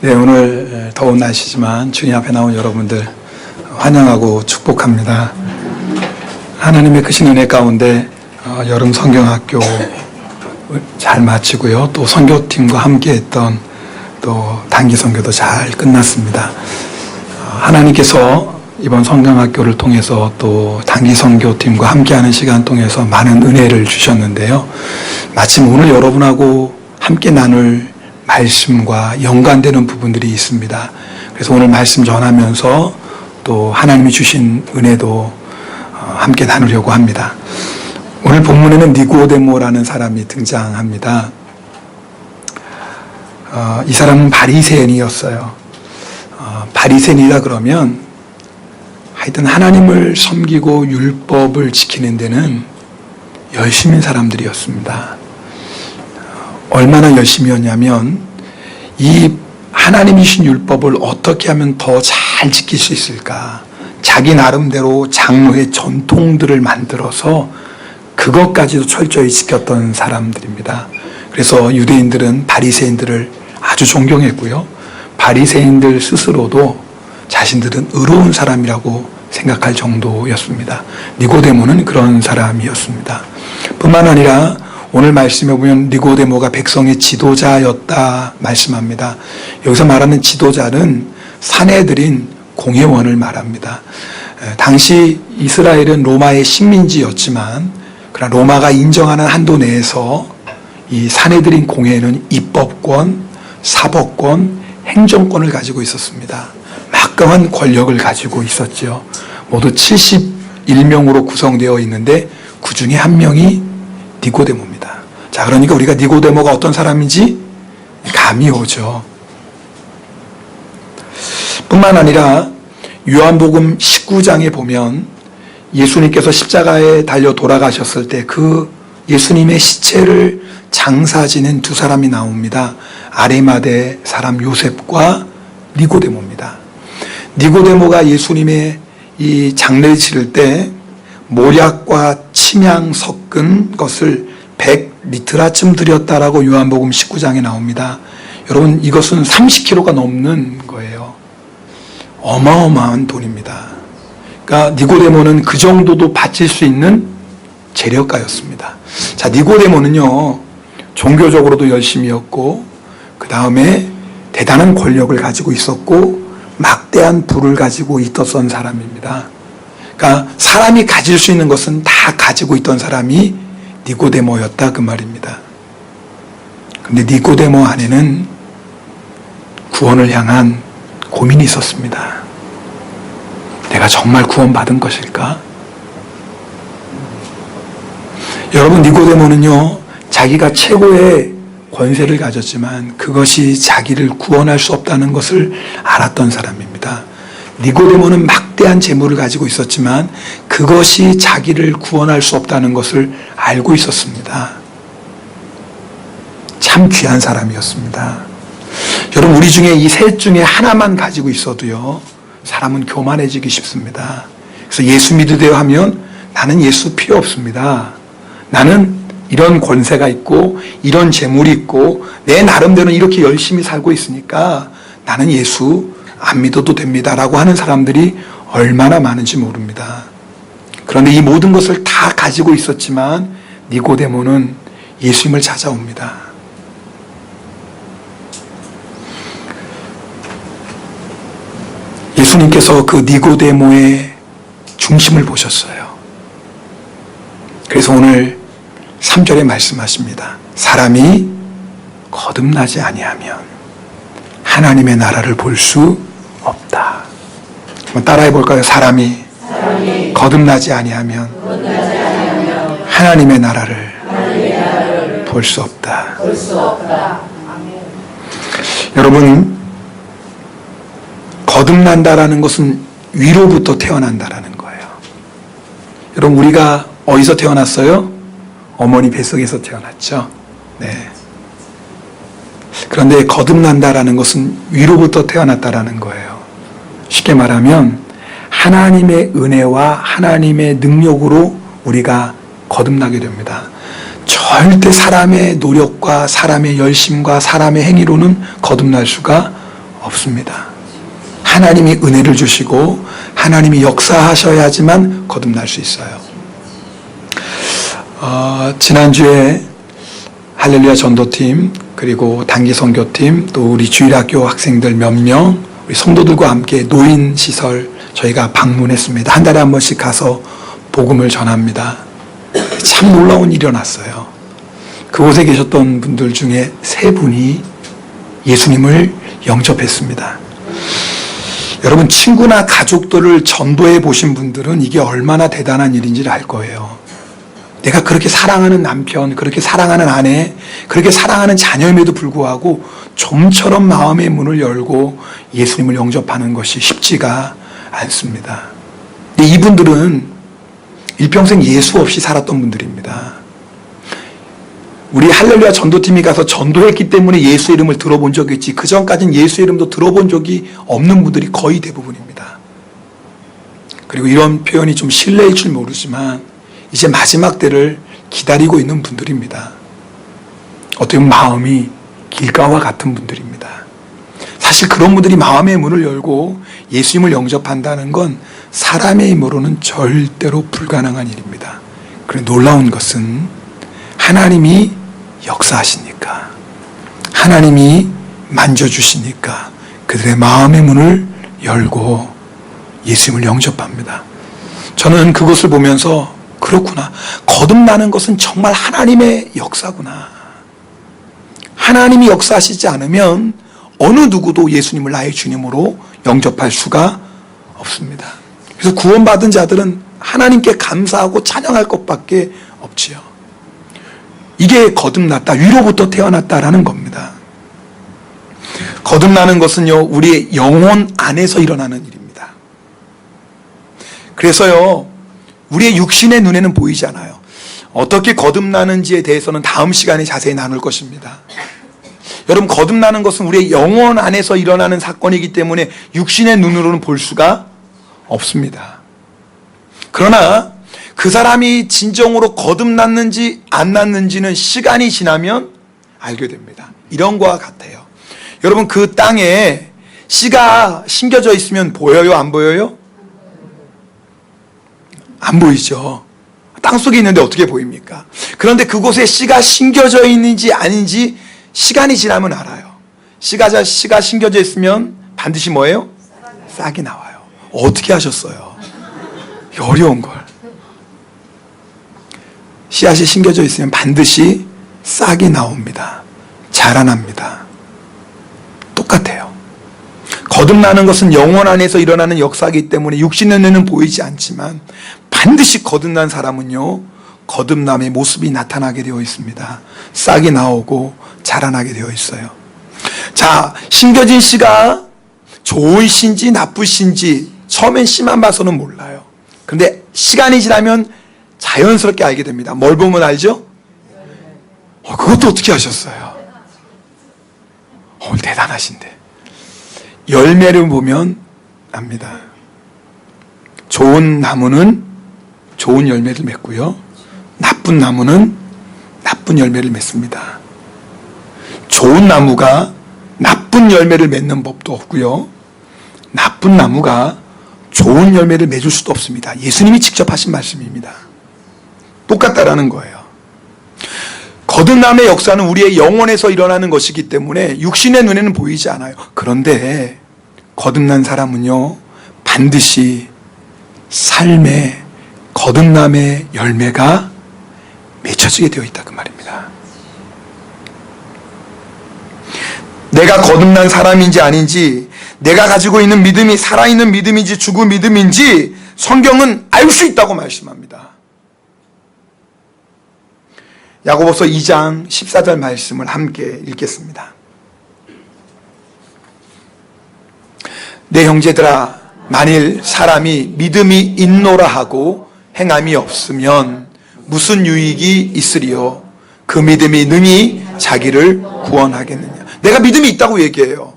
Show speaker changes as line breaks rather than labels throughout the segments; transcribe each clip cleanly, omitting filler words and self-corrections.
네, 오늘 더운 날씨지만 주님 앞에 나온 여러분들 환영하고 축복합니다. 하나님의 크신 은혜 가운데 여름 성경학교 잘 마치고요. 또 선교팀과 함께 했던 또 단기 선교도 잘 끝났습니다. 하나님께서 이번 성경학교를 통해서 또 단기 선교팀과 함께하는 시간 통해서 많은 은혜를 주셨는데요. 마침 오늘 여러분하고 함께 나눌 말씀과 연관되는 부분들이 있습니다. 그래서 오늘 말씀 전하면서 또 하나님이 주신 은혜도 함께 나누려고 합니다. 오늘 본문에는 니고데모라는 사람이 등장합니다. 이 사람은 바리새인이었어요. 바리새인이다 그러면 하여튼 하나님을 섬기고 율법을 지키는 데는 열심인 사람들이었습니다. 얼마나 열심이었냐면 이 하나님이 주신 율법을 어떻게 하면 더 잘 지킬 수 있을까, 자기 나름대로 장로의 전통들을 만들어서 그것까지도 철저히 지켰던 사람들입니다. 그래서 유대인들은 바리새인들을 아주 존경했고요, 바리새인들 스스로도 자신들은 의로운 사람이라고 생각할 정도였습니다. 니고데모는 그런 사람이었습니다. 뿐만 아니라 오늘 말씀에 보면 니고데모가 백성의 지도자였다 말씀합니다. 여기서 말하는 지도자는 사내들인 공회원을 말합니다. 당시 이스라엘은 로마의 식민지였지만 그러나 로마가 인정하는 한도 내에서 이 사내들인 공회는 입법권, 사법권, 행정권을 가지고 있었습니다. 막강한 권력을 가지고 있었죠. 모두 71명으로 구성되어 있는데 그 중에 한 명이 니고데모입니다. 자, 그러니까 우리가 니고데모가 어떤 사람인지 감이 오죠. 뿐만 아니라 요한복음 19장에 보면 예수님께서 십자가에 달려 돌아가셨을 때 그 예수님의 시체를 장사 지낸 두 사람이 나옵니다. 아리마대 사람 요셉과 니고데모입니다. 니고데모가 예수님의 이 장례를 치를 때 모략과 침향 섞은 것을 100리트라쯤 드렸다라고 요한복음 19장에 나옵니다. 여러분, 이것은 30kg가 넘는 거예요. 어마어마한 돈입니다. 그러니까 니고데모는 그 정도도 바칠 수 있는 재력가였습니다. 자, 니고데모는요, 종교적으로도 열심이었고 그 다음에 대단한 권력을 가지고 있었고 막대한 부를 가지고 있었던 사람입니다. 그러니까 사람이 가질 수 있는 것은 다 가지고 있던 사람이 니고데모였다 그 말입니다. 그런데 니고데모 안에는 구원을 향한 고민이 있었습니다. 내가 정말 구원받은 것일까? 여러분, 니고데모는요, 자기가 최고의 권세를 가졌지만 그것이 자기를 구원할 수 없다는 것을 알았던 사람입니다. 니고데모는 막대한 재물을 가지고 있었지만 그것이 자기를 구원할 수 없다는 것을 알고 있었습니다. 참 귀한 사람이었습니다. 여러분, 우리 중에 이 셋 중에 하나만 가지고 있어도요, 사람은 교만해지기 쉽습니다. 그래서 예수 믿으세요 하면 나는 예수 필요 없습니다. 나는 이런 권세가 있고 이런 재물이 있고 내 나름대로는 이렇게 열심히 살고 있으니까 나는 예수 안 믿어도 됩니다 라고 하는 사람들이 얼마나 많은지 모릅니다. 그런데 이 모든 것을 다 가지고 있었지만 니고데모는 예수님을 찾아옵니다. 예수님께서 그 니고데모의 중심을 보셨어요. 그래서 오늘 3절에 말씀하십니다. 사람이 거듭나지 아니하면 하나님의 나라를 볼 수 없다. 한번 따라해 볼까요? 사람이 거듭나지 아니하면 하나님의 나라를 볼 수 없다. 여러분, 거듭난다라는 것은 위로부터 태어난다라는 거예요. 여러분, 우리가 어디서 태어났어요? 어머니 뱃속에서 태어났죠. 네. 그런데 거듭난다라는 것은 위로부터 태어났다라는 거예요. 쉽게 말하면 하나님의 은혜와 하나님의 능력으로 우리가 거듭나게 됩니다. 절대 사람의 노력과 사람의 열심과 사람의 행위로는 거듭날 수가 없습니다. 하나님이 은혜를 주시고 하나님이 역사하셔야지만 거듭날 수 있어요. 지난주에 할렐루야 전도팀, 그리고 단기 선교팀, 또 우리 주일학교 학생들 몇 명, 우리 성도들과 함께 노인시설 저희가 방문했습니다. 한 달에 한 번씩 가서 복음을 전합니다. 참 놀라운 일이 일어났어요. 그곳에 계셨던 분들 중에 3분이 예수님을 영접했습니다. 여러분, 친구나 가족들을 전도해 보신 분들은 이게 얼마나 대단한 일인지를 알 거예요. 내가 그렇게 사랑하는 남편, 그렇게 사랑하는 아내, 그렇게 사랑하는 자녀임에도 불구하고 좀처럼 마음의 문을 열고 예수님을 영접하는 것이 쉽지가 않습니다. 근데 이분들은 일평생 예수 없이 살았던 분들입니다. 우리 할렐루야 전도팀이 가서 전도했기 때문에 예수의 이름을 들어본 적이 있지, 그 전까지는 예수의 이름도 들어본 적이 없는 분들이 거의 대부분입니다. 그리고 이런 표현이 좀 실례일 줄 모르지만 이제 마지막 때를 기다리고 있는 분들입니다. 어떻게 보면 마음이 길가와 같은 분들입니다. 사실 그런 분들이 마음의 문을 열고 예수님을 영접한다는 건 사람의 힘으로는 절대로 불가능한 일입니다. 그런데 놀라운 것은 하나님이 역사하시니까, 하나님이 만져주시니까 그들의 마음의 문을 열고 예수님을 영접합니다. 저는 그것을 보면서 그렇구나, 거듭나는 것은 정말 하나님의 역사구나. 하나님이 역사하시지 않으면 어느 누구도 예수님을 나의 주님으로 영접할 수가 없습니다. 그래서 구원받은 자들은 하나님께 감사하고 찬양할 것밖에 없지요. 이게 거듭났다, 위로부터 태어났다라는 겁니다. 거듭나는 것은요, 우리의 영혼 안에서 일어나는 일입니다. 그래서요, 우리의 육신의 눈에는 보이지 않아요. 어떻게 거듭나는지에 대해서는 다음 시간에 자세히 나눌 것입니다. 여러분, 거듭나는 것은 우리의 영혼 안에서 일어나는 사건이기 때문에 육신의 눈으로는 볼 수가 없습니다. 그러나 그 사람이 진정으로 거듭났는지 안 났는지는 시간이 지나면 알게 됩니다. 이런 거와 같아요. 여러분, 그 땅에 씨가 심겨져 있으면 보여요, 안 보여요? 안 보이죠. 땅속에 있는데 어떻게 보입니까? 그런데 그곳에 씨가 심겨져 있는지 아닌지 시간이 지나면 알아요. 씨가 심겨져 있으면 반드시 뭐예요? 싹이 나와요. 어떻게 하셨어요? 어려운 걸. 씨앗이 심겨져 있으면 반드시 싹이 나옵니다. 자라납니다. 똑같아요. 거듭나는 것은 영혼 안에서 일어나는 역사이기 때문에 육신의 눈에는 보이지 않지만 반드시 거듭난 사람은요, 거듭남의 모습이 나타나게 되어 있습니다. 싹이 나오고 자라나게 되어 있어요. 자, 심겨진 씨가 좋은 씨인지 나쁜 씨인지 처음엔 씨만 봐서는 몰라요. 그런데 시간이 지나면 자연스럽게 알게 됩니다. 뭘 보면 알죠? 그것도 어떻게 하셨어요? 대단하신데. 열매를 보면 압니다. 좋은 나무는 좋은 열매를 맺고요, 나쁜 나무는 나쁜 열매를 맺습니다. 좋은 나무가 나쁜 열매를 맺는 법도 없고요, 나쁜 나무가 좋은 열매를 맺을 수도 없습니다. 예수님이 직접 하신 말씀입니다. 똑같다라는 거예요. 거듭남의 역사는 우리의 영혼에서 일어나는 것이기 때문에 육신의 눈에는 보이지 않아요. 그런데 거듭난 사람은요, 반드시 삶의 거듭남의 열매가 맺혀지게 되어 있다, 그 말입니다. 내가 거듭난 사람인지 아닌지, 내가 가지고 있는 믿음이 살아있는 믿음인지 죽은 믿음인지 성경은 알 수 있다고 말씀합니다. 야고보서 2장 14절 말씀을 함께 읽겠습니다. 내 형제들아, 만일 사람이 믿음이 있노라 하고 행함이 없으면 무슨 유익이 있으리요? 그 믿음이 능히 자기를 구원하겠느냐. 내가 믿음이 있다고 얘기해요.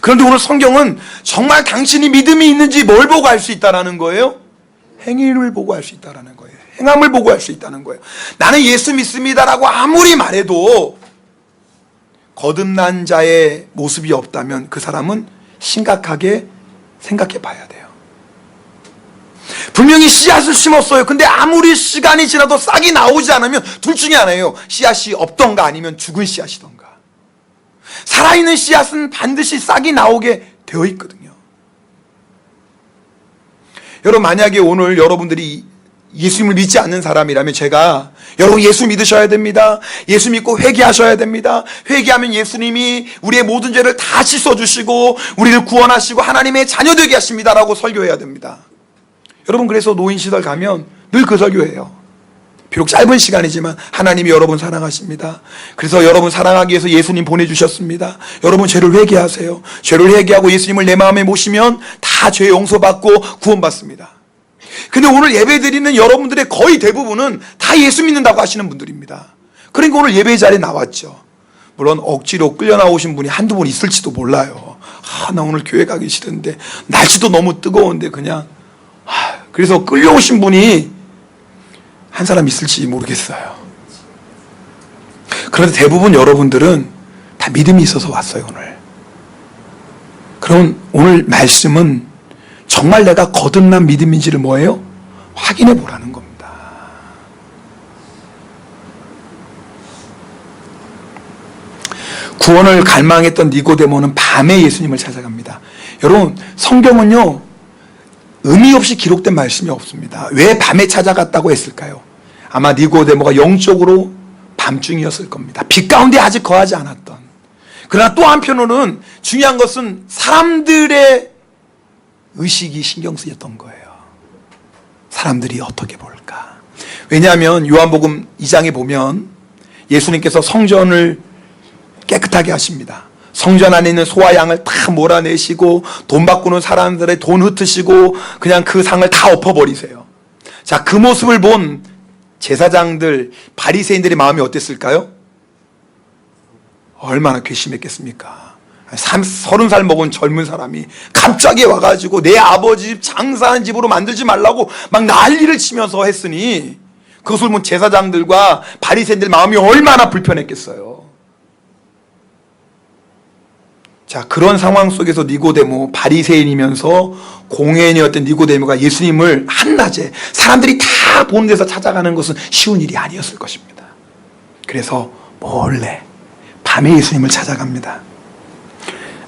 그런데 오늘 성경은 정말 당신이 믿음이 있는지 뭘 보고 알 수 있다는 거예요? 행위를 보고 알 수 있다는 거예요. 행함을 보고 알 수 있다는 거예요. 나는 예수 믿습니다라고 아무리 말해도 거듭난 자의 모습이 없다면 그 사람은 심각하게 생각해 봐야 돼요. 분명히 씨앗을 심었어요. 근데 아무리 시간이 지나도 싹이 나오지 않으면 둘 중에 하나예요. 씨앗이 없던가 아니면 죽은 씨앗이던가. 살아있는 씨앗은 반드시 싹이 나오게 되어 있거든요. 여러분, 만약에 오늘 여러분들이 예수님을 믿지 않는 사람이라면 제가 여러분 예수 믿으셔야 됩니다. 예수 믿고 회개하셔야 됩니다. 회개하면 예수님이 우리의 모든 죄를 다 씻어주시고 우리를 구원하시고 하나님의 자녀 되게 하십니다라고 설교해야 됩니다. 여러분, 그래서 노인시설 가면 늘 그 설교해요. 비록 짧은 시간이지만 하나님이 여러분 사랑하십니다. 그래서 여러분 사랑하기 위해서 예수님 보내주셨습니다. 여러분 죄를 회개하세요. 죄를 회개하고 예수님을 내 마음에 모시면 다 죄 용서받고 구원받습니다. 근데 오늘 예배 드리는 여러분들의 거의 대부분은 다 예수 믿는다고 하시는 분들입니다. 그러니까 오늘 예배 자리에 나왔죠. 물론 억지로 끌려 나오신 분이 한두 분 있을지도 몰라요. 나 오늘 교회 가기 싫은데 날씨도 너무 뜨거운데 그냥 그래서 끌려오신 분이 한 사람 있을지 모르겠어요. 그런데 대부분 여러분들은 다 믿음이 있어서 왔어요, 오늘. 그럼 오늘 말씀은 정말 내가 거듭난 믿음인지를 뭐예요? 확인해 보라는 겁니다. 구원을 갈망했던 니고데모는 밤에 예수님을 찾아갑니다. 여러분, 성경은요 의미 없이 기록된 말씀이 없습니다. 왜 밤에 찾아갔다고 했을까요? 아마 니고데모가 영적으로 밤중이었을 겁니다. 빛 가운데 아직 거하지 않았던. 그러나 또 한편으로는 중요한 것은 사람들의 의식이 신경 쓰였던 거예요. 사람들이 어떻게 볼까? 왜냐하면 요한복음 2장에 보면 예수님께서 성전을 깨끗하게 하십니다. 성전 안에 있는 소와 양을 다 몰아내시고 돈 바꾸는 사람들의 돈 흩으시고 그냥 그 상을 다 엎어버리세요. 자, 그 모습을 본 제사장들, 바리새인들의 마음이 어땠을까요? 얼마나 괘씸했겠습니까? 30살 먹은 젊은 사람이 갑자기 와가지고 내 아버지 집 장사한 집으로 만들지 말라고 막 난리를 치면서 했으니 그것을 본 제사장들과 바리새인들 마음이 얼마나 불편했겠어요. 자, 그런 상황 속에서 니고데모, 바리새인이면서 공회인이었던 니고데모가 예수님을 한낮에 사람들이 다 보는 데서 찾아가는 것은 쉬운 일이 아니었을 것입니다. 그래서 몰래 밤에 예수님을 찾아갑니다.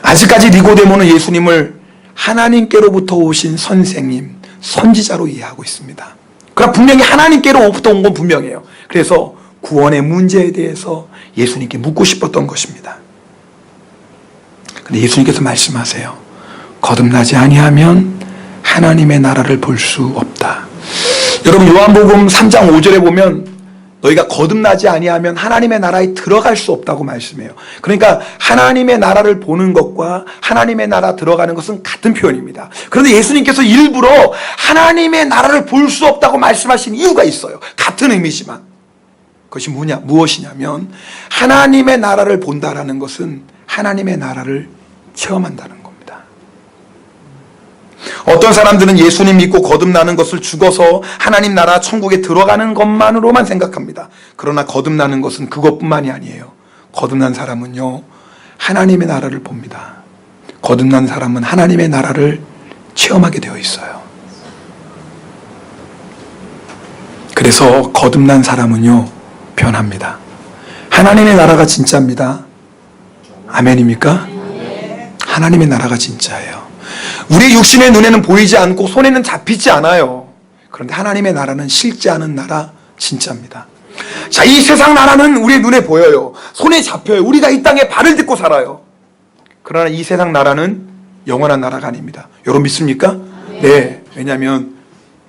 아직까지 니고데모는 예수님을 하나님께로부터 오신 선생님, 선지자로 이해하고 있습니다. 그러나 분명히 하나님께로부터 온 건 분명해요. 그래서 구원의 문제에 대해서 예수님께 묻고 싶었던 것입니다. 근데 예수님께서 말씀하세요. 거듭나지 아니하면 하나님의 나라를 볼 수 없다. 여러분, 요한복음 3장 5절에 보면 너희가 거듭나지 아니하면 하나님의 나라에 들어갈 수 없다고 말씀해요. 그러니까 하나님의 나라를 보는 것과 하나님의 나라 들어가는 것은 같은 표현입니다. 그런데 예수님께서 일부러 하나님의 나라를 볼 수 없다고 말씀하신 이유가 있어요. 같은 의미지만 그것이 무엇이냐면 하나님의 나라를 본다라는 것은 하나님의 나라를 체험한다는 겁니다. 어떤 사람들은 예수님 믿고 거듭나는 것을 죽어서 하나님 나라 천국에 들어가는 것만으로만 생각합니다. 그러나 거듭나는 것은 그것뿐만이 아니에요. 거듭난 사람은요 하나님의 나라를 봅니다. 거듭난 사람은 하나님의 나라를 체험하게 되어 있어요. 그래서 거듭난 사람은요 변합니다. 하나님의 나라가 진짜입니다. 아멘입니까? 하나님의 나라가 진짜예요. 우리 육신의 눈에는 보이지 않고 손에는 잡히지 않아요. 그런데 하나님의 나라는 실제하는 나라, 진짜입니다. 자, 이 세상 나라는 우리의 눈에 보여요. 손에 잡혀요. 우리가 이 땅에 발을 딛고 살아요. 그러나 이 세상 나라는 영원한 나라가 아닙니다. 여러분 믿습니까? 네. 왜냐하면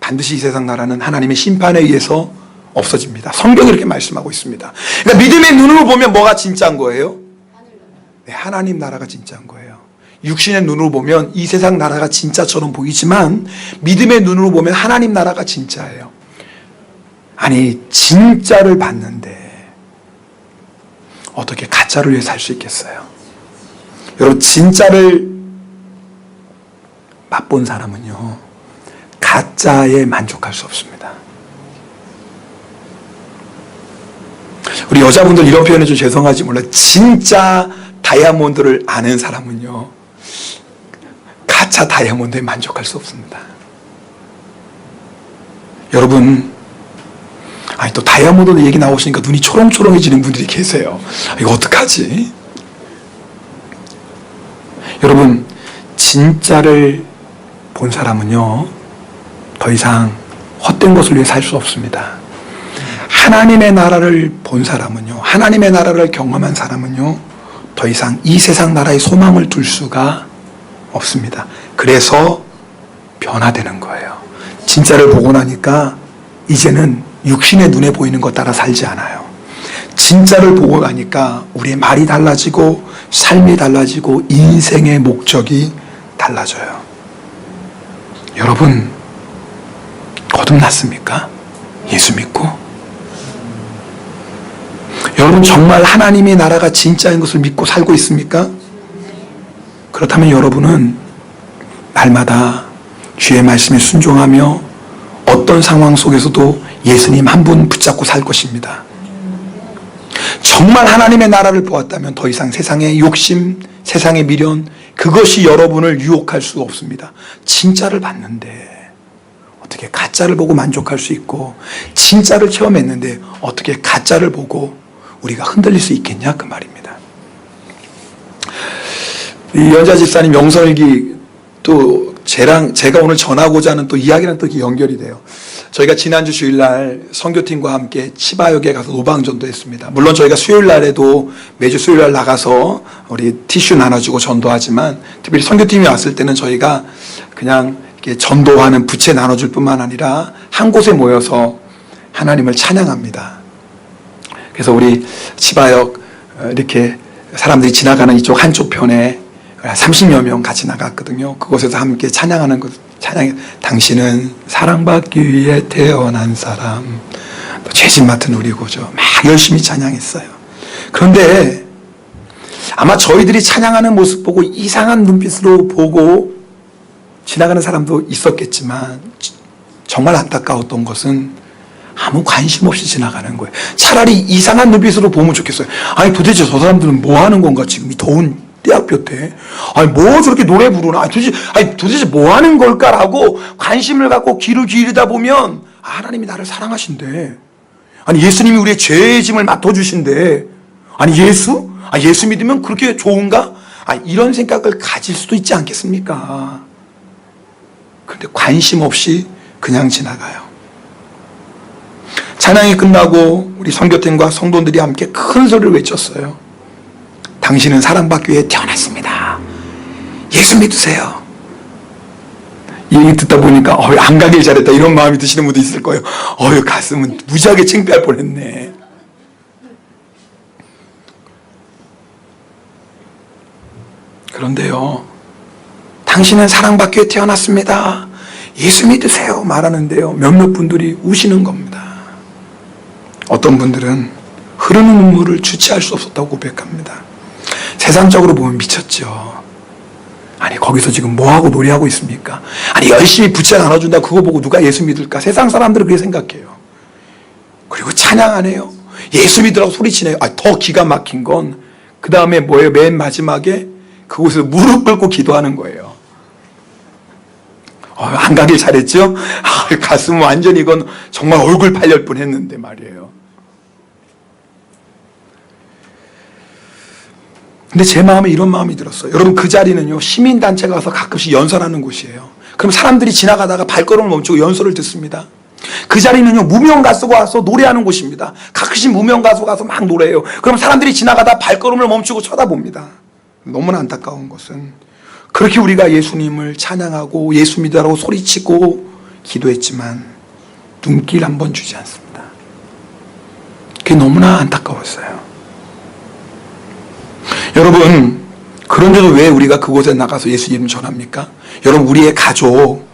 반드시 이 세상 나라는 하나님의 심판에 의해서 없어집니다. 성경이 이렇게 말씀하고 있습니다. 그러니까 믿음의 눈으로 보면 뭐가 진짜인 거예요? 네, 하나님 나라가 진짜인 거예요. 육신의 눈으로 보면 이 세상 나라가 진짜처럼 보이지만 믿음의 눈으로 보면 하나님 나라가 진짜예요. 아니, 진짜를 봤는데 어떻게 가짜를 위해 살 수 있겠어요? 여러분, 진짜를 맛본 사람은요 가짜에 만족할 수 없습니다. 우리 여자분들 이런 표현은 좀 죄송하지 몰라. 진짜 다이아몬드를 아는 사람은요, 가짜 다이아몬드에 만족할 수 없습니다. 여러분, 아니 또 다이아몬드 얘기 나오시니까 눈이 초롱초롱해지는 분들이 계세요. 이거 어떡하지? 여러분, 진짜를 본 사람은요, 더 이상 헛된 것을 위해 살 수 없습니다. 하나님의 나라를 본 사람은요, 하나님의 나라를 경험한 사람은요, 더 이상 이 세상 나라에 소망을 둘 수가 없습니다. 그래서 변화되는 거예요. 진짜를 보고 나니까 이제는 육신의 눈에 보이는 것 따라 살지 않아요. 진짜를 보고 나니까 우리의 말이 달라지고 삶이 달라지고 인생의 목적이 달라져요. 여러분, 거듭났습니까? 예수 믿고? 여러분, 정말 하나님의 나라가 진짜인 것을 믿고 살고 있습니까? 그렇다면 여러분은 날마다 주의 말씀에 순종하며 어떤 상황 속에서도 예수님 한 분 붙잡고 살 것입니다. 정말 하나님의 나라를 보았다면 더 이상 세상의 욕심, 세상의 미련, 그것이 여러분을 유혹할 수 없습니다. 진짜를 봤는데 어떻게 가짜를 보고 만족할 수 있고, 진짜를 체험했는데 어떻게 가짜를 보고 우리가 흔들릴 수 있겠냐, 그 말입니다. 이 연자 집사님 영성일기 또 제가 오늘 전하고자 하는 또 이야기랑 또 연결이 돼요. 저희가 지난주 주일날 선교팀과 함께 치바역에 가서 노방전도 했습니다. 물론 저희가 수요일날에도 매주 수요일날 나가서 우리 티슈 나눠주고 전도하지만, 특별히 선교팀이 왔을 때는 저희가 그냥 이렇게 전도하는 부채 나눠줄 뿐만 아니라 한 곳에 모여서 하나님을 찬양합니다. 그래서 우리 치바역 이렇게 사람들이 지나가는 이쪽 한쪽 편에 30여 명 같이 나갔거든요. 그곳에서 함께 찬양하는 것, 당신은 사랑받기 위해 태어난 사람, 죄짐 맡은 우리 구주, 막 열심히 찬양했어요. 그런데 아마 저희들이 찬양하는 모습 보고 이상한 눈빛으로 보고 지나가는 사람도 있었겠지만, 정말 안타까웠던 것은 아무 관심 없이 지나가는 거예요. 차라리 이상한 눈빛으로 보면 좋겠어요. 아니 도대체 저 사람들은 뭐 하는 건가, 지금 이 더운 대학교 때. 아니 뭐 저렇게 노래 부르나, 도대체 뭐 하는 걸까라고 관심을 갖고 귀를 기울이다 보면, 하나님이 나를 사랑하신대, 아니 예수님이 우리의 죄의 짐을 맡아주신대, 아니 예수 믿으면 그렇게 좋은가, 이런 생각을 가질 수도 있지 않겠습니까? 그런데 관심 없이 그냥 지나가요. 찬양이 끝나고 우리 선교팀과 성도들이 함께 큰 소리를 외쳤어요. 당신은 사랑받기 위해 태어났습니다. 예수 믿으세요. 이 얘기 듣다 보니까 안 가길 잘했다, 이런 마음이 드시는 분도 있을 거예요. 가슴은 무지하게 창피할 뻔했네. 그런데요, 당신은 사랑받기 위해 태어났습니다, 예수 믿으세요 말하는데요, 몇몇 분들이 우시는 겁니다. 어떤 분들은 흐르는 눈물을 주체할 수 없었다고 고백합니다. 세상적으로 보면 미쳤죠. 아니 거기서 지금 뭐하고 노래하고 있습니까? 아니 열심히 부채 나눠준다, 그거 보고 누가 예수 믿을까? 세상 사람들은 그렇게 생각해요. 그리고 찬양 안 해요. 예수 믿으라고 소리치네요. 더 기가 막힌 건 그 다음에 뭐예요? 맨 마지막에 그곳에서 무릎 꿇고 기도하는 거예요. 안 가길 잘했죠? 가슴 완전히, 이건 정말 얼굴 팔릴 뻔했는데 말이에요. 근데 제 마음에 이런 마음이 들었어요. 여러분, 그 자리는요, 시민단체가 가서 가끔씩 연설하는 곳이에요. 그럼 사람들이 지나가다가 발걸음을 멈추고 연설을 듣습니다. 그 자리는요, 무명 가수가 와서 노래하는 곳입니다. 가끔씩 무명 가수가 가서 막 노래해요. 그럼 사람들이 지나가다 발걸음을 멈추고 쳐다봅니다. 너무나 안타까운 것은, 그렇게 우리가 예수님을 찬양하고 예수 믿으라고 소리치고 기도했지만 눈길 한 번 주지 않습니다. 그게 너무나 안타까웠어요. 여러분, 그런데도 왜 우리가 그곳에 나가서 예수 이름 전합니까? 여러분, 우리의 가족,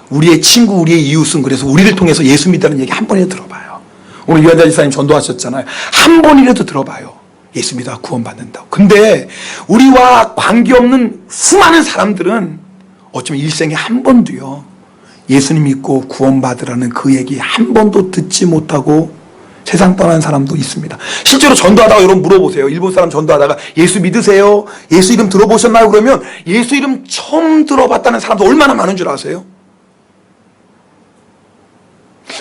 우리의 친구, 우리의 이웃은 그래서 우리를 통해서 예수 믿다는 얘기 한 번이라도 들어봐요. 오늘 유한자 지사님 전도하셨잖아요. 한 번이라도 들어봐요. 예수 믿어 구원받는다고. 근데 우리와 관계없는 수많은 사람들은 어쩌면 일생에 한 번도요, 예수님 믿고 구원받으라는 그 얘기 한 번도 듣지 못하고 세상 떠난 사람도 있습니다. 실제로 전도하다가 여러분 물어보세요. 일본 사람 전도하다가 예수 믿으세요? 예수 이름 들어보셨나요? 그러면 예수 이름 처음 들어봤다는 사람도 얼마나 많은 줄 아세요?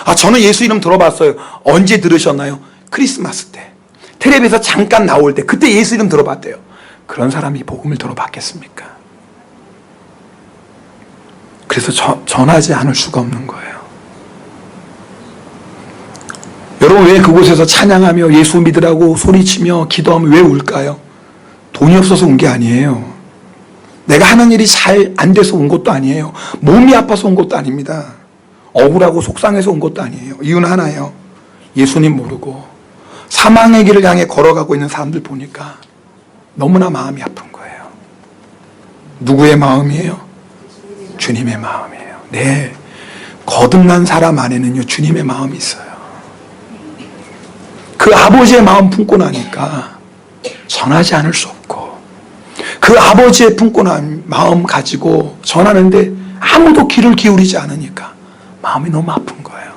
아, 저는 예수 이름 들어봤어요. 언제 들으셨나요? 크리스마스 때. 텔레비에서 잠깐 나올 때 그때 예수 이름 들어봤대요. 그런 사람이 복음을 들어봤겠습니까? 그래서 전하지 않을 수가 없는 거예요. 여러분, 왜 그곳에서 찬양하며 예수 믿으라고 소리치며 기도하며 왜 울까요? 돈이 없어서 온 게 아니에요. 내가 하는 일이 잘 안 돼서 온 것도 아니에요. 몸이 아파서 온 것도 아닙니다. 억울하고 속상해서 온 것도 아니에요. 이유는 하나예요. 예수님 모르고 사망의 길을 향해 걸어가고 있는 사람들 보니까 너무나 마음이 아픈 거예요. 누구의 마음이에요? 주님의 마음이에요. 네, 거듭난 사람 안에는요 주님의 마음이 있어요. 그 아버지의 마음 품고 나니까 전하지 않을 수 없고, 그 아버지의 품고 난 마음 가지고 전하는데 아무도 귀를 기울이지 않으니까 마음이 너무 아픈 거예요.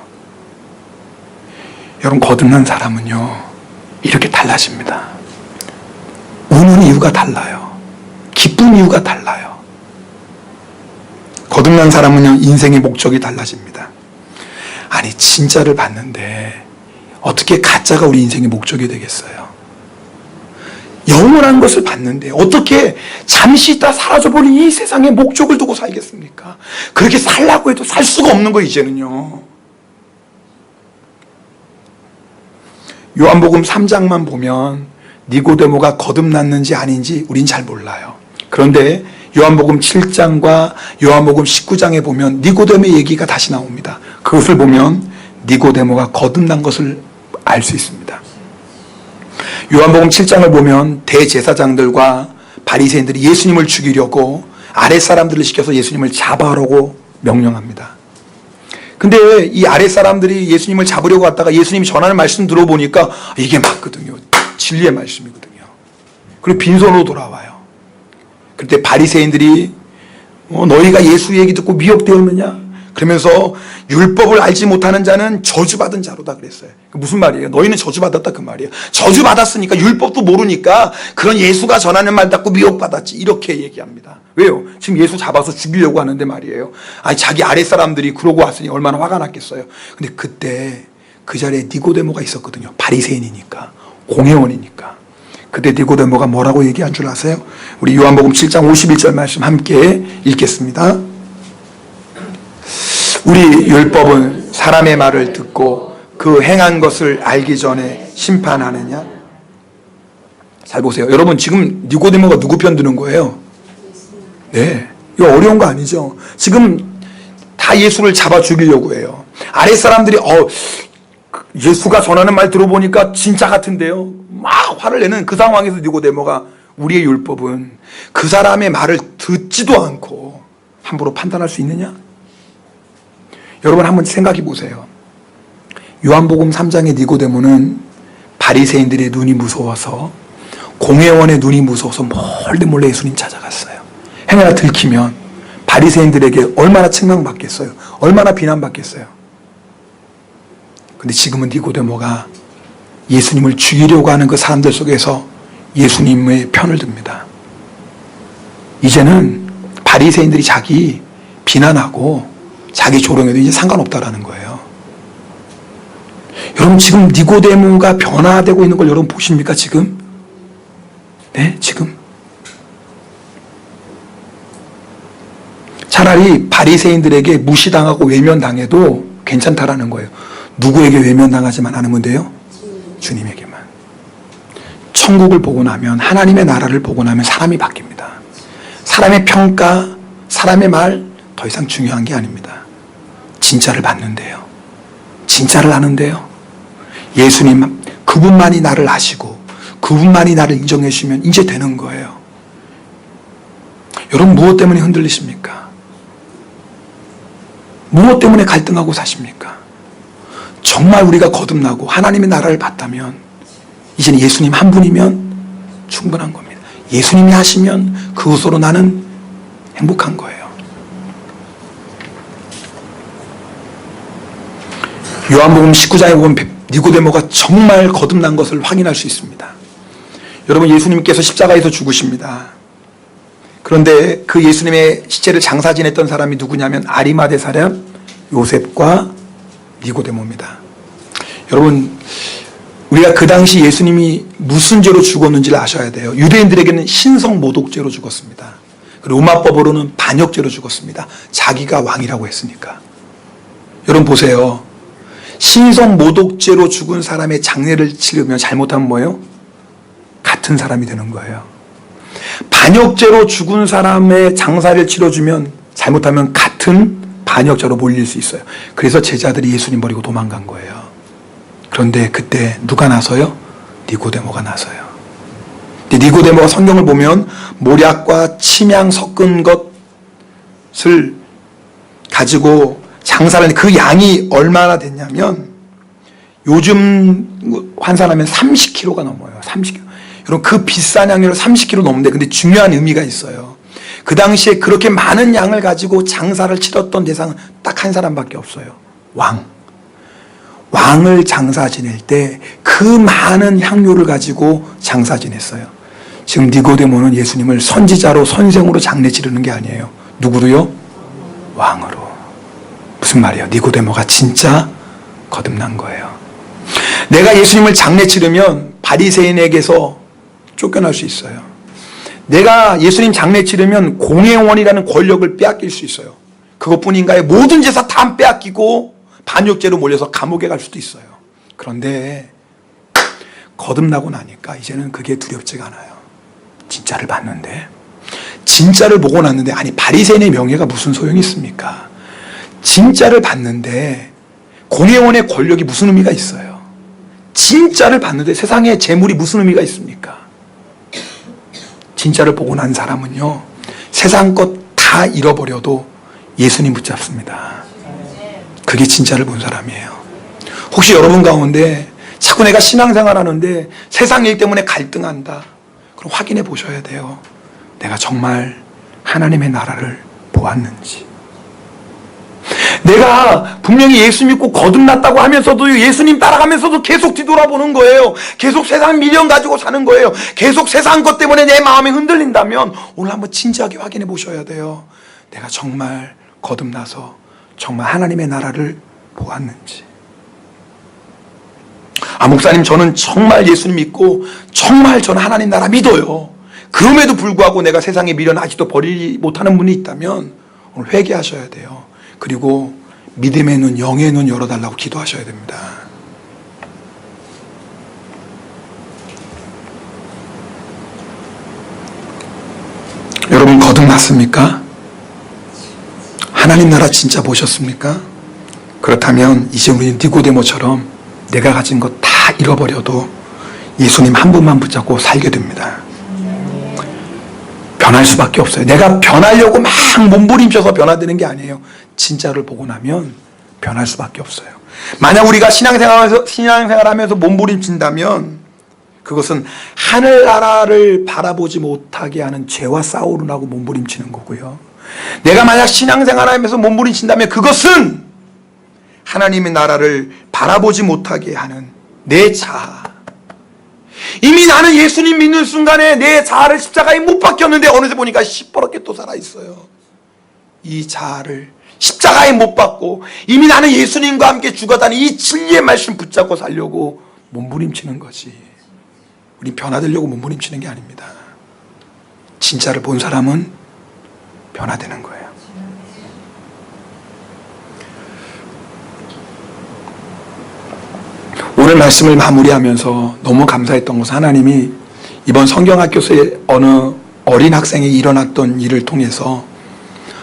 여러분, 거듭난 사람은요 이렇게 달라집니다. 우는 이유가 달라요. 기쁜 이유가 달라요. 거듭난 사람은요 인생의 목적이 달라집니다. 아니, 진짜를 봤는데 어떻게 가짜가 우리 인생의 목적이 되겠어요? 영원한 것을 봤는데 어떻게 잠시 있다 사라져버린 이 세상에 목적을 두고 살겠습니까? 그렇게 살라고 해도 살 수가 없는 거예요, 이제는요. 요한복음 3장만 보면 니고데모가 거듭났는지 아닌지 우린 잘 몰라요. 그런데 요한복음 7장과 요한복음 19장에 보면 니고데모의 얘기가 다시 나옵니다. 그것을 보면 니고데모가 거듭난 것을 알 수 있습니다. 요한복음 7장을 보면 대제사장들과 바리새인들이 예수님을 죽이려고 아랫사람들을 시켜서 예수님을 잡아오라고 명령합니다. 근데 이 아랫사람들이 예수님을 잡으려고 왔다가 예수님이 전하는 말씀 들어보니까 이게 맞거든요. 진리의 말씀이거든요. 그리고 빈손으로 돌아와요. 그때 바리새인들이 너희가 예수 얘기 듣고 미혹되었느냐? 그러면서 율법을 알지 못하는 자는 저주받은 자로다 그랬어요. 무슨 말이에요? 너희는 저주받았다 그 말이에요. 저주받았으니까 율법도 모르니까 그런 예수가 전하는 말 듣고 미혹받았지, 이렇게 얘기합니다. 왜요? 지금 예수 잡아서 죽이려고 하는데 말이에요. 아니, 자기 아랫사람들이 그러고 왔으니 얼마나 화가 났겠어요. 근데 그때 그 자리에 니고데모가 있었거든요. 바리새인이니까, 공회원이니까. 그때 니고데모가 뭐라고 얘기한 줄 아세요? 우리 요한복음 7장 51절 말씀 함께 읽겠습니다. 우리 율법은 사람의 말을 듣고 그 행한 것을 알기 전에 심판하느냐? 잘 보세요. 여러분, 지금 니고데모가 누구 편 드는 거예요? 네, 이거 어려운 거 아니죠? 지금 다 예수를 잡아 죽이려고 해요. 아랫사람들이 예수가 전하는 말 들어보니까 진짜 같은데요, 막 화를 내는 그 상황에서 니고데모가 우리의 율법은 그 사람의 말을 듣지도 않고 함부로 판단할 수 있느냐? 여러분, 한번 생각해 보세요. 요한복음 3장의 니고데모는 바리새인들의 눈이 무서워서, 공회원의 눈이 무서워서 몰래 예수님 찾아갔어요. 행하나 들키면 바리새인들에게 얼마나 책망받겠어요? 얼마나 비난받겠어요? 근데 지금은 니고데모가 예수님을 죽이려고 하는 그 사람들 속에서 예수님의 편을 듭니다. 이제는 바리새인들이 자기 비난하고 자기 조롱해도 이제 상관없다라는 거예요. 여러분, 지금 니고데모가 변화되고 있는 걸 여러분 보십니까, 지금? 네, 지금. 차라리 바리새인들에게 무시당하고 외면당해도 괜찮다라는 거예요. 누구에게 외면당하지만 않으면 돼요? 주님에게만. 천국을 보고 나면, 하나님의 나라를 보고 나면 사람이 바뀝니다. 사람의 평가, 사람의 말 더 이상 중요한 게 아닙니다. 진짜를 받는데요, 진짜를 아는데요, 예수님 그분만이 나를 아시고 그분만이 나를 인정해 주시면 이제 되는 거예요. 여러분, 무엇 때문에 흔들리십니까? 무엇 때문에 갈등하고 사십니까? 정말 우리가 거듭나고 하나님의 나라를 받다면 이제는 예수님 한 분이면 충분한 겁니다. 예수님이 하시면 그것으로 나는 행복한 거예요. 요한복음 19장에 보면 니고데모가 정말 거듭난 것을 확인할 수 있습니다. 여러분, 예수님께서 십자가에서 죽으십니다. 그런데 그 예수님의 시체를 장사 지냈던 사람이 누구냐면 아리마대 사람 요셉과 니고데모입니다. 여러분, 우리가 그 당시 예수님이 무슨 죄로 죽었는지를 아셔야 돼요. 유대인들에게는 신성모독죄로 죽었습니다. 로마법으로는 반역죄로 죽었습니다. 자기가 왕이라고 했으니까. 여러분 보세요. 신성모독죄로 죽은 사람의 장례를 치르면 잘못하면 뭐예요? 같은 사람이 되는 거예요. 반역죄로 죽은 사람의 장사를 치러주면 잘못하면 같은 반역자로 몰릴 수 있어요. 그래서 제자들이 예수님 버리고 도망간 거예요. 그런데 그때 누가 나서요? 니고데모가 나서요. 근데 니고데모가 성경을 보면 모략과 침향 섞은 것을 가지고 장사를 했는데 그 양이 얼마나 됐냐면 요즘 환산하면 30kg가 넘어요. 30kg. 여러분, 그 비싼 양으로 30kg 넘는데, 근데 중요한 의미가 있어요. 그 당시에 그렇게 많은 양을 가지고 장사를 치렀던 대상은 딱 한 사람밖에 없어요. 왕을 장사 지낼 때 그 많은 향료를 가지고 장사 지냈어요. 지금 니고데모는 예수님을 선지자로 선생으로 장례 치르는 게 아니에요. 누구로요? 왕으로. 무슨 말이에요? 니고데모가 진짜 거듭난 거예요. 내가 예수님을 장례 치르면 바리새인에게서 쫓겨날 수 있어요. 내가 예수님 장례 치르면 공회원이라는 권력을 빼앗길 수 있어요. 그것뿐인가요? 모든 제사 다 빼앗기고 반역죄로 몰려서 감옥에 갈 수도 있어요. 그런데 거듭나고 나니까 이제는 그게 두렵지가 않아요. 진짜를 봤는데, 진짜를 보고 났는데, 아니 바리새인의 명예가 무슨 소용이 있습니까? 진짜를 봤는데 공회원의 권력이 무슨 의미가 있어요? 진짜를 봤는데 세상에 재물이 무슨 의미가 있습니까? 진짜를 보고 난 사람은요, 세상 것 다 잃어버려도 예수님 붙잡습니다. 그게 진짜를 본 사람이에요. 혹시 여러분 가운데 자꾸 내가 신앙생활 하는데 세상 일 때문에 갈등한다, 그럼 확인해 보셔야 돼요. 내가 정말 하나님의 나라를 보았는지. 내가 분명히 예수 믿고 거듭났다고 하면서도 예수님 따라가면서도 계속 뒤돌아보는 거예요. 계속 세상 미련 가지고 사는 거예요. 계속 세상 것 때문에 내 마음이 흔들린다면 오늘 한번 진지하게 확인해 보셔야 돼요. 내가 정말 거듭나서 정말 하나님의 나라를 보았는지. 목사님, 저는 정말 예수님 믿고 정말 저는 하나님 나라 믿어요. 그럼에도 불구하고 내가 세상의 미련 아직도 버리지 못하는 분이 있다면 오늘 회개하셔야 돼요. 그리고 믿음의 눈, 영의 눈 열어달라고 기도하셔야 됩니다. 여러분, 거듭났습니까? 하나님 나라 진짜 보셨습니까? 그렇다면 이제 우리 니고데모처럼 내가 가진 것 다 잃어버려도 예수님 한 분만 붙잡고 살게 됩니다. 변할 수밖에 없어요. 내가 변하려고 막 몸부림쳐서 변화되는 게 아니에요. 진짜를 보고 나면 변할 수밖에 없어요. 만약 우리가 신앙생활하면서 몸부림친다면 그것은 하늘나라를 바라보지 못하게 하는 죄와 싸우려고 몸부림치는 거고요. 내가 만약 신앙생활하면서 몸부림친다면 그것은 하나님의 나라를 바라보지 못하게 하는 내 자아. 이미 나는 예수님 믿는 순간에 내 자아를 십자가에 못 박혔는데 어느새 보니까 시퍼렇게 또 살아있어요. 이 자아를 십자가에 못 박고 이미 나는 예수님과 함께 죽었다는 이 진리의 말씀 붙잡고 살려고 몸부림치는 거지. 우리 변화되려고 몸부림치는 게 아닙니다. 진짜를 본 사람은 변화되는 거예요. 오늘 말씀을 마무리하면서 너무 감사했던 것은 하나님이 이번 성경학교에서 어느 어린 학생이 일어났던 일을 통해서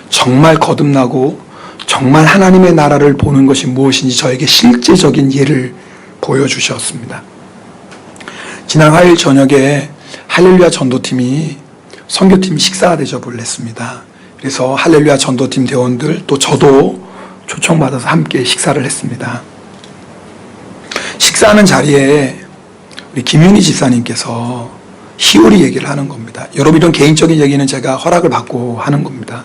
정말 거듭나고 정말 하나님의 나라를 보는 것이 무엇인지 저에게 실제적인 예를 보여주셨습니다. 지난 화요일 저녁에 할렐루야 전도팀이 선교팀 식사 대접을 했습니다. 그래서 할렐루야 전도팀 대원들 또 저도 초청받아서 함께 식사를 했습니다. 식사하는 자리에 우리 김윤희 집사님께서 희오리 얘기를 하는 겁니다. 여러분, 이런 개인적인 얘기는 제가 허락을 받고 하는 겁니다.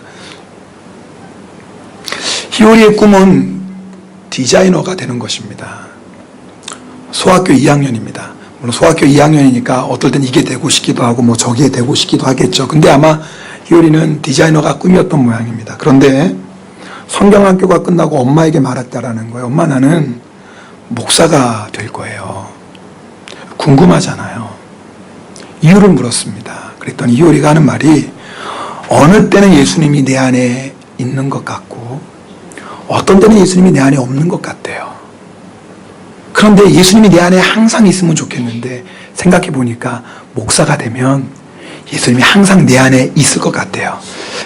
희오리의 꿈은 디자이너가 되는 것입니다. 소학교 2학년입니다. 물론 소학교 2학년이니까 어떨 땐 이게 되고 싶기도 하고 뭐 저게 되고 싶기도 하겠죠. 근데 아마 희율이는 디자이너가 꿈이었던 모양입니다. 그런데 성경학교가 끝나고 엄마에게 말했다라는 거예요. 엄마, 나는 목사가 될 거예요. 궁금하잖아요. 이유를 물었습니다. 그랬더니 희율이가 하는 말이, 어느 때는 예수님이 내 안에 있는 것 같고 어떤 때는 예수님이 내 안에 없는 것 같대요. 그런데 예수님이 내 안에 항상 있으면 좋겠는데 생각해 보니까 목사가 되면 예수님이 항상 내 안에 있을 것 같아요.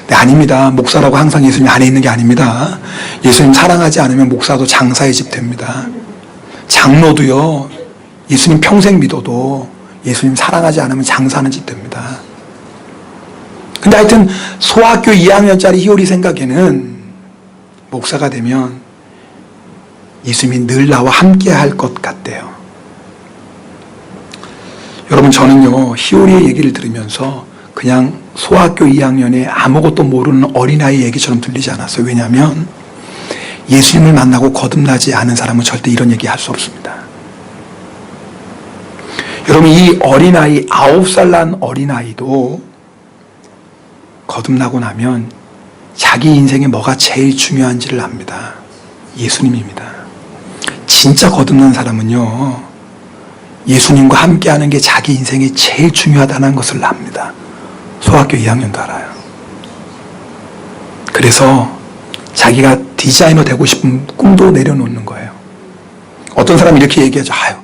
네, 아닙니다. 목사라고 항상 예수님 안에 있는 게 아닙니다. 예수님 사랑하지 않으면 목사도 장사의 집 됩니다. 장로도요, 예수님 평생 믿어도 예수님 사랑하지 않으면 장사하는 집 됩니다. 근데 하여튼 소학교 2학년짜리 희월이 생각에는 목사가 되면 예수님이 늘 나와 함께 할 것 같대요. 여러분, 저는요, 희월이의 얘기를 들으면서 그냥 소학교 2학년에 아무것도 모르는 어린아이 얘기처럼 들리지 않았어요. 왜냐하면 예수님을 만나고 거듭나지 않은 사람은 절대 이런 얘기 할 수 없습니다. 여러분, 이 어린아이, 9살 난 어린아이도 거듭나고 나면 자기 인생에 뭐가 제일 중요한지를 압니다. 예수님입니다. 진짜 거듭난 사람은요, 예수님과 함께하는 게 자기 인생에 제일 중요하다는 것을 압니다. 소학교 2학년도 알아요. 그래서 자기가 디자이너 되고 싶은 꿈도 내려놓는 거예요. 어떤 사람이 이렇게 얘기하죠. 아유,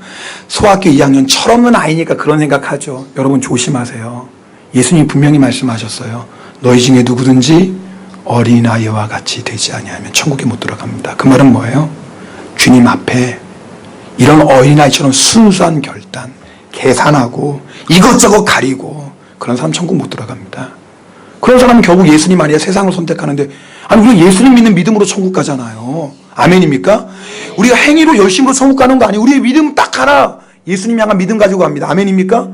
소학교 2학년 철없는 아이니까 그런 생각하죠. 여러분, 조심하세요. 예수님이 분명히 말씀하셨어요. 너희 중에 누구든지 어린아이와 같이 되지 아니하면 천국에 못 들어갑니다. 그 말은 뭐예요? 주님 앞에 이런 어린아이처럼 순수한 결단, 계산하고 이것저것 가리고 그런 사람 천국 못 들어갑니다. 그런 사람은 결국 예수님 아니라 세상을 선택하는데, 아니, 우리가 예수님 믿는 믿음으로 천국 가잖아요. 아멘입니까? 우리가 행위로 열심으로 천국 가는 거 아니에요. 우리의 믿음 딱 하나, 예수님 향한 믿음 가지고 갑니다. 아멘입니까?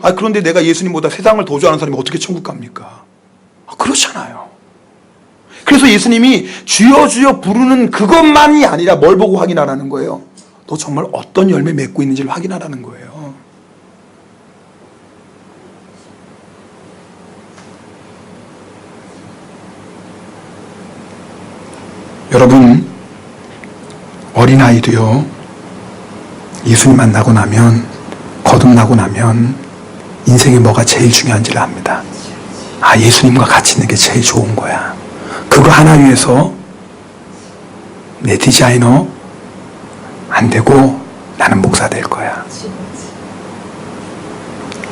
아, 그런데 내가 예수님보다 세상을 더 좋아하는 사람이 어떻게 천국 갑니까? 아, 그렇잖아요. 그래서 예수님이 주여 주여 부르는 그것만이 아니라 뭘 보고 확인하라는 거예요? 너 정말 어떤 열매 맺고 있는지를 확인하라는 거예요. 여러분, 어린아이도요, 예수님 만나고 나면, 거듭나고 나면 인생에 뭐가 제일 중요한지를 압니다. 아, 예수님과 같이 있는 게 제일 좋은 거야. 그거 하나 위해서 내 디자이너 안 되고 나는 목사 될 거야.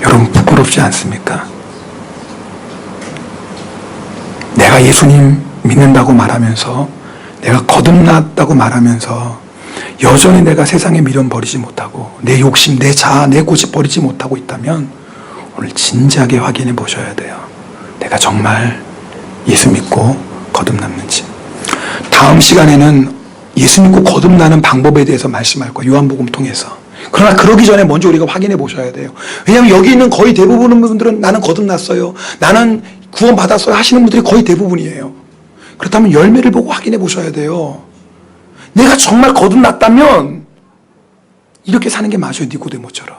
여러분, 부끄럽지 않습니까? 내가 예수님 믿는다고 말하면서, 내가 거듭났다고 말하면서 여전히 내가 세상의 미련 버리지 못하고 내 욕심, 내 자아, 내 고집 버리지 못하고 있다면 오늘 진지하게 확인해 보셔야 돼요. 내가 정말 예수 믿고 거듭났는지. 다음 시간에는 예수 믿고 거듭나는 방법에 대해서 말씀할 거예요. 요한복음 통해서. 그러나 그러기 전에 먼저 우리가 확인해 보셔야 돼요. 왜냐하면 여기 있는 거의 대부분의 분들은 나는 거듭났어요, 나는 구원 받았어요 하시는 분들이 거의 대부분이에요. 그렇다면 열매를 보고 확인해 보셔야 돼요. 내가 정말 거듭났다면 이렇게 사는 게 맞아요. 니고데모처럼.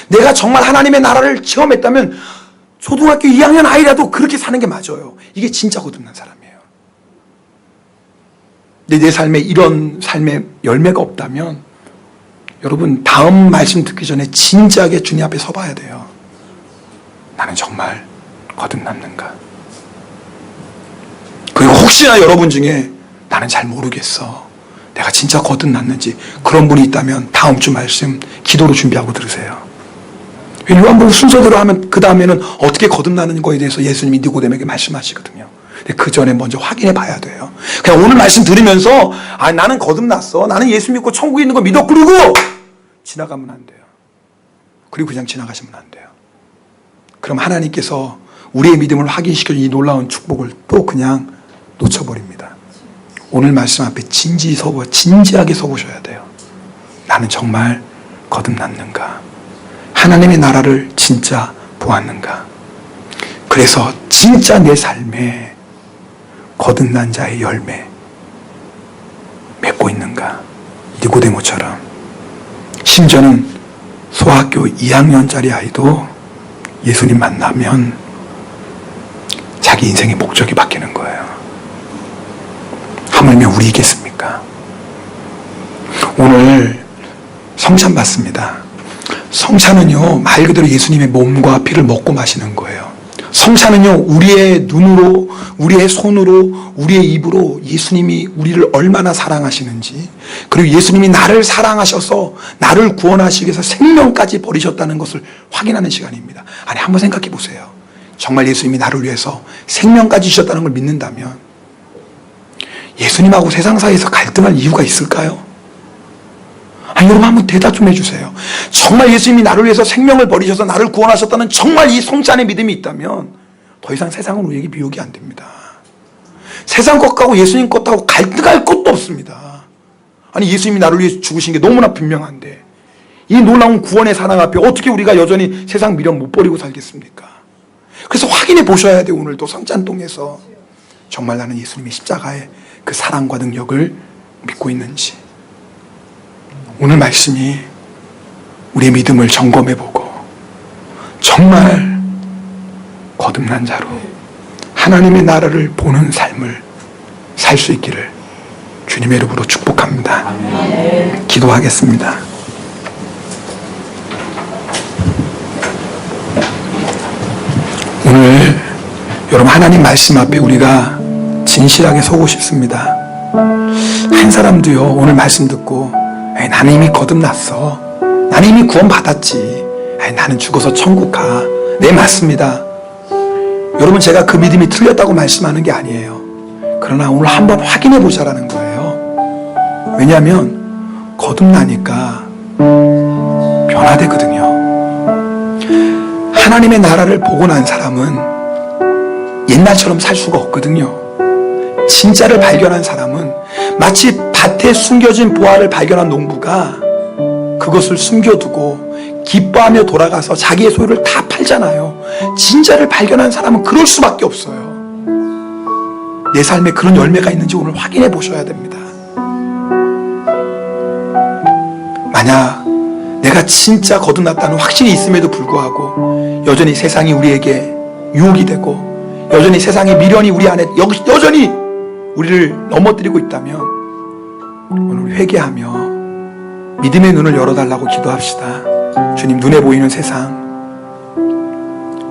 내가 정말 하나님의 나라를 체험했다면 초등학교 2학년 아이라도 그렇게 사는 게 맞아요. 이게 진짜 거듭난 사람이에요. 근데 내 삶에 이런 삶의 열매가 없다면 여러분, 다음 말씀 듣기 전에 진지하게 주님 앞에 서봐야 돼요. 나는 정말 거듭났는가? 그리고 혹시나 여러분 중에 나는 잘 모르겠어, 내가 진짜 거듭났는지, 그런 분이 있다면 다음 주 말씀 기도로 준비하고 들으세요. 요한복음 순서대로 하면 그 다음에는 어떻게 거듭나는 거에 대해서 예수님이 니고데모에게 말씀하시거든요. 근데 그 전에 먼저 확인해 봐야 돼요. 그냥 오늘 말씀 들으면서 아, 나는 거듭났어, 나는 예수 믿고 천국에 있는 거 믿어, 그리고 지나가면 안 돼요. 그리고 그냥 지나가시면 안 돼요. 그럼 하나님께서 우리의 믿음을 확인시켜 이 놀라운 축복을 또 그냥 놓쳐버립니다. 오늘 말씀 앞에 진지하게 서보셔야 돼요. 나는 정말 거듭났는가? 하나님의 나라를 진짜 보았는가? 그래서 진짜 내 삶에 거듭난 자의 열매 맺고 있는가? 니고데모처럼. 심지어는 소학교 2학년짜리 아이도 예수님 만나면 자기 인생의 목적이 바뀌는 거예요. 하물며 우리이겠습니까? 오늘 성찬 받습니다. 성찬은요, 말 그대로 예수님의 몸과 피를 먹고 마시는 거예요. 성찬은요, 우리의 눈으로, 우리의 손으로, 우리의 입으로 예수님이 우리를 얼마나 사랑하시는지, 그리고 예수님이 나를 사랑하셔서 나를 구원하시기 위해서 생명까지 버리셨다는 것을 확인하는 시간입니다. 아니, 한번 생각해 보세요. 정말 예수님이 나를 위해서 생명까지 주셨다는 걸 믿는다면 예수님하고 세상 사이에서 갈등할 이유가 있을까요? 아니, 여러분 한번 대답 좀 해주세요. 정말 예수님이 나를 위해서 생명을 버리셔서 나를 구원하셨다는 정말 이 성찬의 믿음이 있다면 더 이상 세상은 우리에게 미혹이 안 됩니다. 세상 것하고 예수님 것하고 갈등할 것도 없습니다. 아니, 예수님이 나를 위해 죽으신 게 너무나 분명한데 이 놀라운 구원의 사랑 앞에 어떻게 우리가 여전히 세상 미련 못 버리고 살겠습니까? 그래서 확인해 보셔야 돼요. 오늘도 성찬동에서 정말 나는 예수님의 십자가의 그 사랑과 능력을 믿고 있는지. 오늘 말씀이 우리의 믿음을 점검해보고 정말 거듭난 자로 하나님의 나라를 보는 삶을 살 수 있기를 주님의 이름으로 축복합니다. 기도하겠습니다. 오늘 여러분 하나님 말씀 앞에 우리가 진실하게 서고 싶습니다. 한 사람도요, 오늘 말씀 듣고 나는 이미 거듭났어, 나는 이미 구원받았지, 나는 죽어서 천국 가. 네, 맞습니다. 여러분, 제가 그 믿음이 틀렸다고 말씀하는 게 아니에요. 그러나 오늘 한번 확인해 보자라는 거예요. 왜냐하면 거듭나니까 변화되거든요. 하나님의 나라를 보고 난 사람은 옛날처럼 살 수가 없거든요. 진짜를 발견한 사람은 마치 밭에 숨겨진 보화를 발견한 농부가 그것을 숨겨두고 기뻐하며 돌아가서 자기의 소유를 다 팔잖아요. 진짜를 발견한 사람은 그럴 수밖에 없어요. 내 삶에 그런 열매가 있는지 오늘 확인해 보셔야 됩니다. 만약 내가 진짜 거듭났다는 확신이 있음에도 불구하고 여전히 세상이 우리에게 유혹이 되고 여전히 세상의 미련이 우리 안에 여전히 우리를 넘어뜨리고 있다면 오늘 회개하며 믿음의 눈을 열어달라고 기도합시다. 주님, 눈에 보이는 세상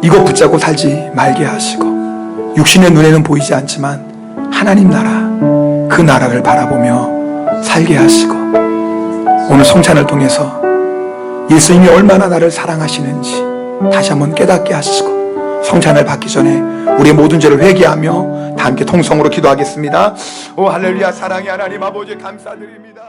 이거 붙잡고 살지 말게 하시고 육신의 눈에는 보이지 않지만 하나님 나라, 그 나라를 바라보며 살게 하시고 오늘 성찬을 통해서 예수님이 얼마나 나를 사랑하시는지 다시 한번 깨닫게 하시고 성찬을 받기 전에 우리의 모든 죄를 회개하며 다 함께 통성으로 기도하겠습니다. 오 할렐루야. 사랑의 하나님 아버지 감사드립니다.